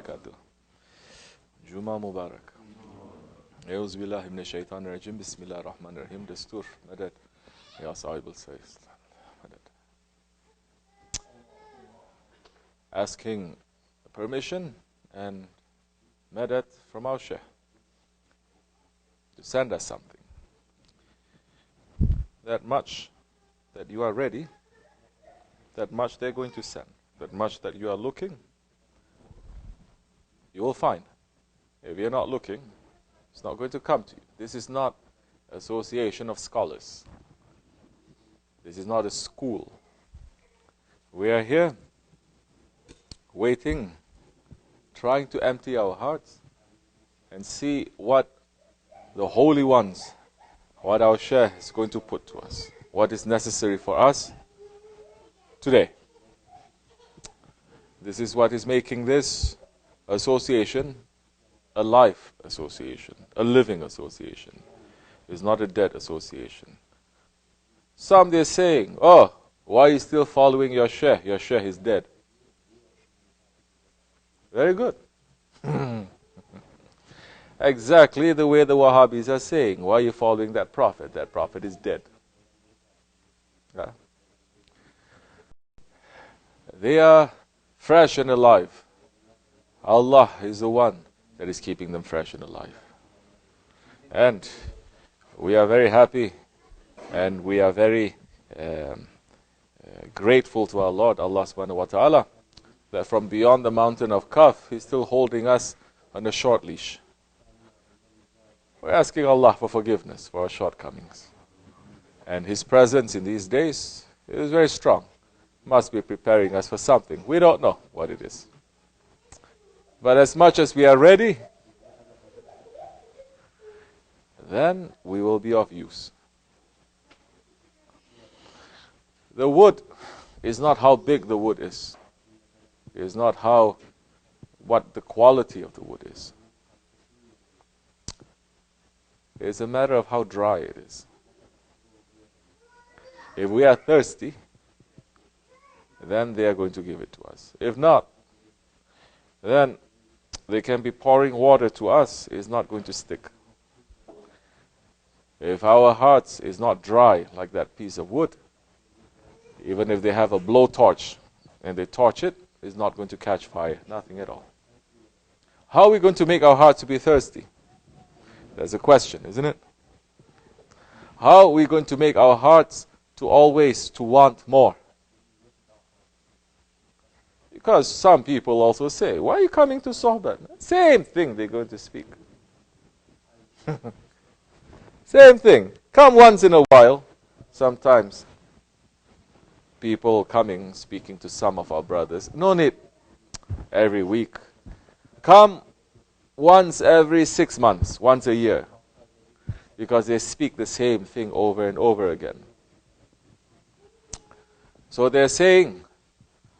barakatuh. Jummah Mubarak. A'udhu billahi minash shaitanir rajim. Bismillahir rahmanir rahim. Dastur. Madad. Ya sahib al-sayis. Madad. Asking permission and madad from our Shaykh to send us something. That much that you are ready, that much they're going to send. That much that you are looking, you will find. If you're not looking, it's not going to come to you. This is not an association of scholars. This is not a school. We are here waiting, trying to empty our hearts and see what the holy ones, what our Shaykh is going to put to us, what is necessary for us today. This is what is making this association a life association, a living association. It's not a dead association. Some they're saying, oh, why are you still following your Shaykh? Your Shaykh is dead. Very good. Exactly the way the Wahhabis are saying. Why are you following that Prophet? That Prophet is dead. Yeah. They are fresh and alive. Allah is the one that is keeping them fresh and alive. And we are very happy and we are very grateful to our Lord, Allah subhanahu wa ta'ala, that from beyond the mountain of Kaf, He's still holding us on a short leash. We're asking Allah for forgiveness for our shortcomings. And His presence in these days is very strong. Must be preparing us for something. We don't know what it is. But as much as we are ready, then we will be of use. The wood is not how big the wood is. It is not what the quality of the wood is. It's a matter of how dry it is. If we are thirsty, then they are going to give it to us. If not, then they can be pouring water to us. It's not going to stick. If our hearts is not dry like that piece of wood, even if they have a blowtorch and they torch it, it's not going to catch fire. Nothing at all. How are we going to make our hearts to be thirsty? That's a question, isn't it? How are we going to make our hearts to always to want more? Because some people also say, why are you coming to Sohbet? Same thing they're going to speak. Same thing. Come once in a while. Sometimes people coming, speaking to some of our brothers. No need every week. Come once every 6 months, once a year. Because they speak the same thing over and over again. So they're saying,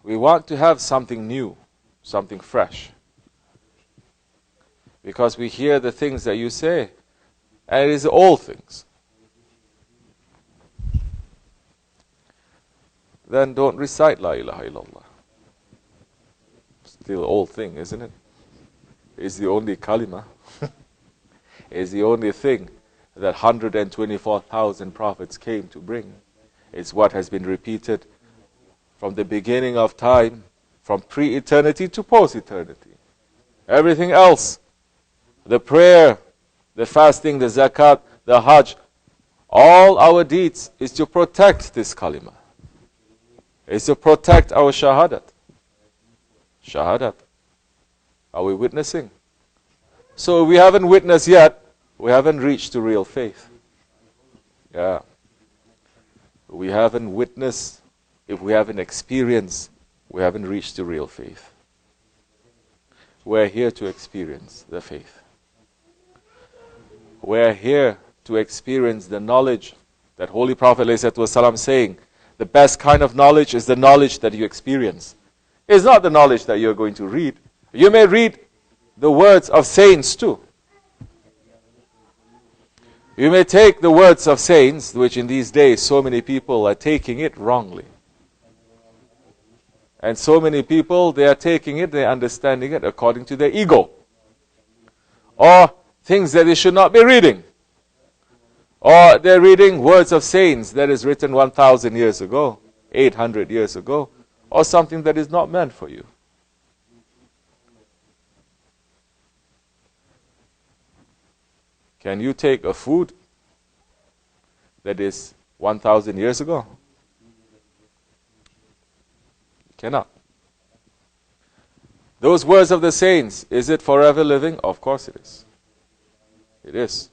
we want to have something new, something fresh. Because we hear the things that you say, and it is old things. Then don't recite La ilaha illallah. Still an old thing, isn't it? It's the only kalima. It's the only thing that 124,000 prophets came to bring. It's what has been repeated from the beginning of time, from pre-eternity to post-eternity. Everything else, the prayer, the fasting, the zakat, the hajj, all our deeds is to protect this kalima. Is to protect our shahadat. Shahadat. Are we witnessing? So if we haven't witnessed yet, we haven't reached to real faith. Yeah. We haven't witnessed. If we haven't experienced, we haven't reached to real faith. We're here to experience the faith. We're here to experience the knowledge that Holy Prophet ﷺ saying, the best kind of knowledge is the knowledge that you experience. It's not the knowledge that you're going to read. You may read the words of saints too. You may take the words of saints, which in these days so many people are taking it wrongly. And so many people, they are taking it, they are understanding it according to their ego. Or things that they should not be reading. Or they're reading words of saints that is written 1,000 years ago, 800 years ago, or something that is not meant for you. Can you take a food that is 1,000 years ago? You cannot. Those words of the saints, is it forever living? Of course it is. It is.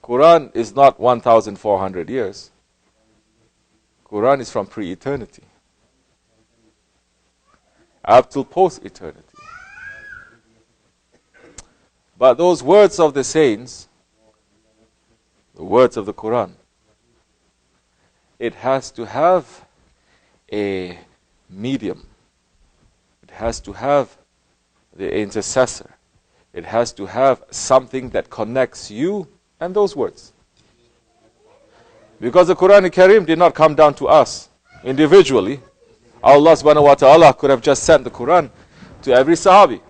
Quran is not 1,400 years. Quran is from pre-eternity up till post-eternity. But those words of the saints, the words of the Quran, it has to have a medium. It has to have the intercessor. It has to have something that connects you and those words. Because the Quran Kareem did not come down to us individually. Allah subhanahu wa ta'ala could have just sent the Quran to every Sahabi,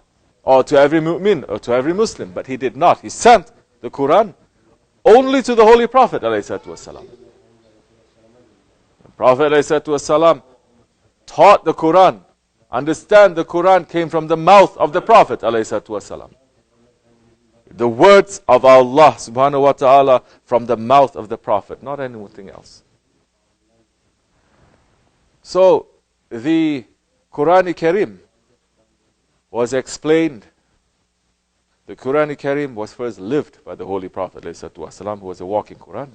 or to every mu'min, or to every Muslim, but He did not. He sent the Quran only to the Holy Prophet ﷺ. The Prophet ﷺ taught the Quran. Understand, the Quran came from the mouth of the Prophet ﷺ. The words of Allah subhanahu wa ta'ala from the mouth of the Prophet, not anything else. So, the Quran Kareem was explained. The Quran Kareem was first lived by the Holy Prophet ﷺ, who was a walking Quran.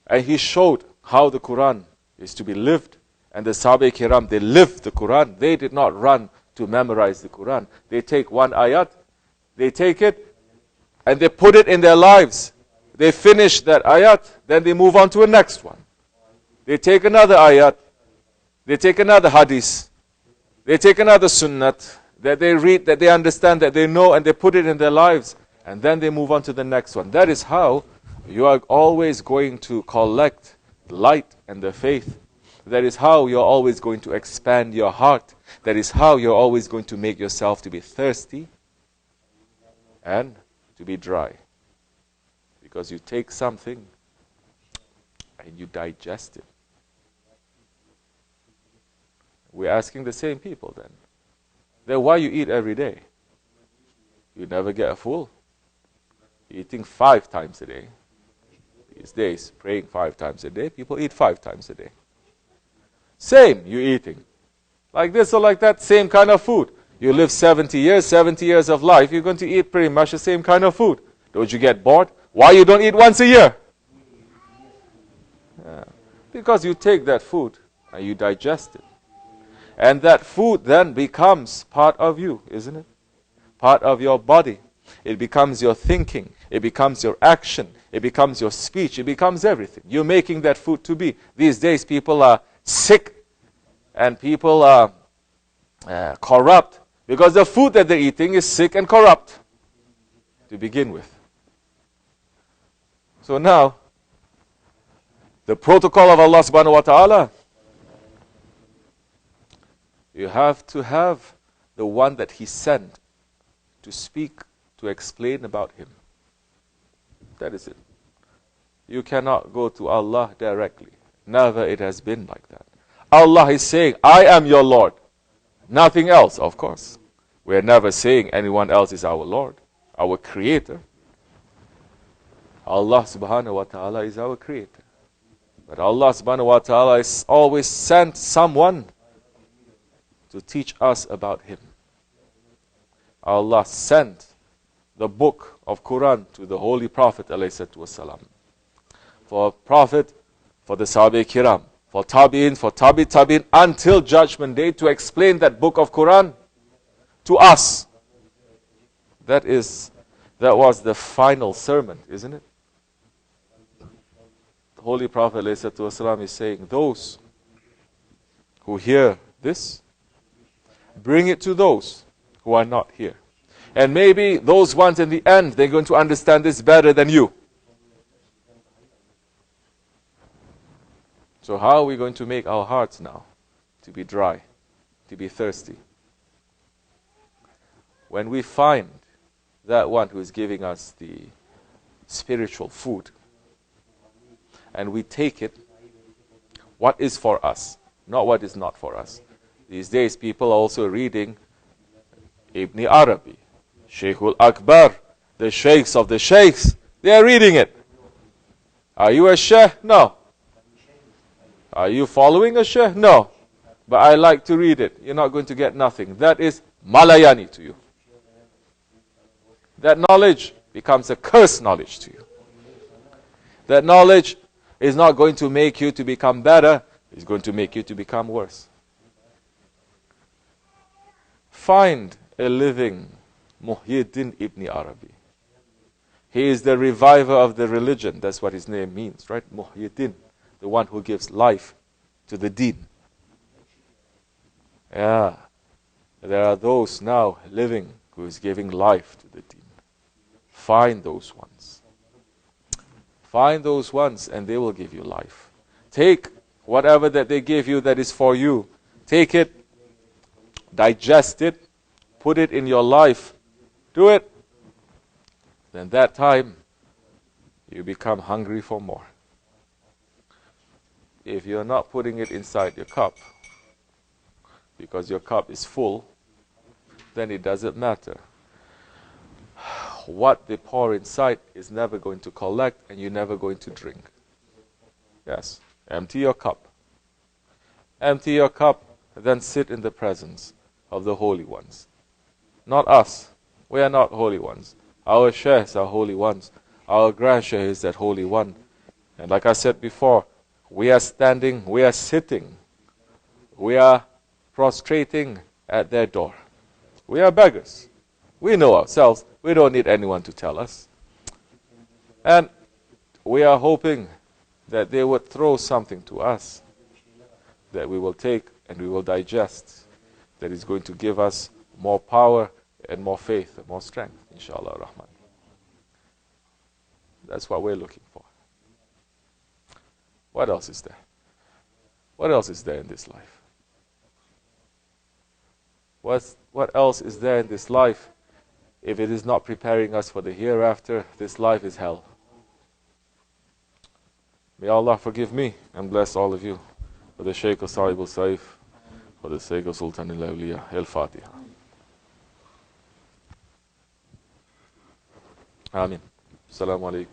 And he showed how the Quran is to be lived. And the Sahaba Kiram, they lived the Quran. They did not run to memorize the Quran. They take one ayat, they take it, and they put it in their lives. They finish that ayat, then they move on to a next one. They take another ayat, they take another hadith, they take another sunnat that they read, that they understand, that they know, and they put it in their lives. And then they move on to the next one. That is how you are always going to collect light and the faith. That is how you're always going to expand your heart. That is how you're always going to make yourself to be thirsty and to be dry. Because you take something and you digest it. We're asking the same people then. Then why you eat every day? You never get full. You're eating 5 times a day. These days, praying 5 times a day, people eat 5 times a day. Same, you're eating. Like this or like that, same kind of food. You live 70 years of life, you're going to eat pretty much the same kind of food. Don't you get bored? Why you don't eat once a year? Because you take that food and you digest it. And that food then becomes part of you, isn't it? Part of your body. It becomes your thinking. It becomes your action. It becomes your speech. It becomes everything. You're making that food to be. These days people are sick and people are corrupt because the food that they're eating is sick and corrupt to begin with. So now, the protocol of Allah subhanahu wa ta'ala, you have to have the one that He sent to speak, to explain about Him. That is it. You cannot go to Allah directly. Never it has been like that. Allah is saying, I am your Lord. Nothing else, of course. We are never saying anyone else is our Lord, our Creator. Allah subhanahu wa ta'ala is our Creator. But Allah subhanahu wa ta'ala has always sent someone to teach us about Him. Allah sent the book of Quran to the Holy Prophet ﷺ. For Prophet, for the Sahaba Kiram, for Tabi'in, for Tabi'in, until Judgment Day, to explain that book of Quran to us. That was the final sermon, isn't it? The Holy Prophet ﷺ is saying, those who hear this, bring it to those who are not here. And maybe those ones in the end, they're going to understand this better than you. So how are we going to make our hearts now to be dry? to be thirsty. When we find that one who is giving us the spiritual food, and we take it, what is for us, not what is not for us. These days, people are also reading Ibn Arabi, Shaykhul Akbar, the Shaykhs of the Shaykhs. They are reading it. Are you a Shaykh? No. Are you following a Shaykh? No. But I like to read it. You're not going to get nothing. That is Malayani to you. That knowledge becomes a cursed knowledge to you. That knowledge is not going to make you to become better. It's going to make you to become worse. Find a living Muhyiddin Ibn Arabi. He is the reviver of the religion. That's what his name means, right? Muhyiddin, the one who gives life to the deen. Yeah. There are those now living who is giving life to the deen. Find those ones. Find those ones and they will give you life. Take whatever that they give you that is for you. Take it, digest it, put it in your life. Do it. Then that time, you become hungry for more. If you're not putting it inside your cup, because your cup is full, then it doesn't matter. What they pour inside is never going to collect and you're never going to drink. Yes, empty your cup. Empty your cup, then sit in the presence of the holy ones. Not us. We are not holy ones. Our shaykhs are holy ones. Our grand shaykh is that holy one. And like I said before, we are standing, we are sitting, we are prostrating at their door. We are beggars. We know ourselves. We don't need anyone to tell us. And we are hoping that they would throw something to us that we will take and we will digest, that is going to give us more power and more faith and more strength, inshallah rahman. That's what we're looking for. What else is there? What else is there in this life? What else is there in this life if it is not preparing us for the hereafter? This life is hell. May Allah forgive me and bless all of you. For the Shaykh of Sahib al-Saif, for the sake of Sultan al-Awliya. Al-Fatiha. Amin. Assalamu alaikum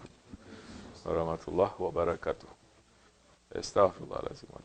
wa rahmatullah wa barakatuh. Astaghfirullah.